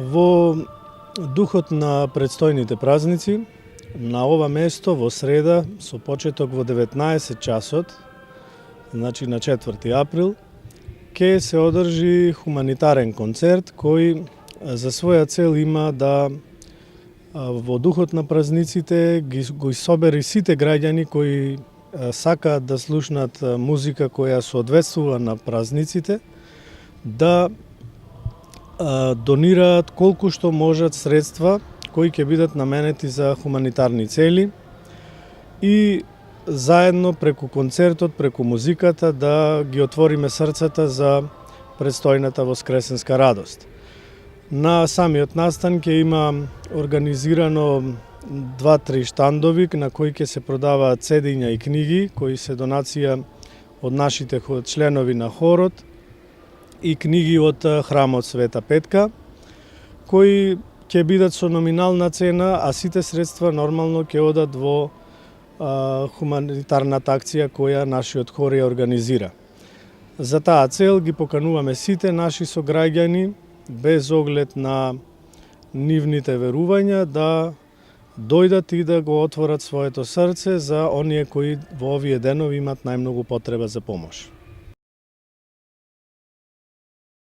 Во духот на предстојните празници, на ова место во среда, со почеток во 19 часот, значи на 4 април, ќе се одржи хуманитарен концерт кој за своја цел има да во духот на празниците го собери сите граѓани кои сакаат да слушнат музика која соодветствува на празниците, да донираат колку што можат средства кои ќе бидат наменети за хуманитарни цели и заедно преку концертот, преку музиката да ги отвориме срцата за предстојната воскресенска радост. На самиот настан ќе има организирано 2-3 штандови на кои ќе се продаваат CD-ња и книги кои се донација од нашите членови на хорот и книги од храмот Света Петка, кои ќе бидат со номинална цена, а сите средства нормално ќе одат во хуманитарната акција која нашиот хор ја организира. За таа цел ги покануваме сите наши сограѓани, без оглед на нивните верувања, да дојдат и да го отворат своето срце за оние кои во овие денови имат најмногу потреба за помош.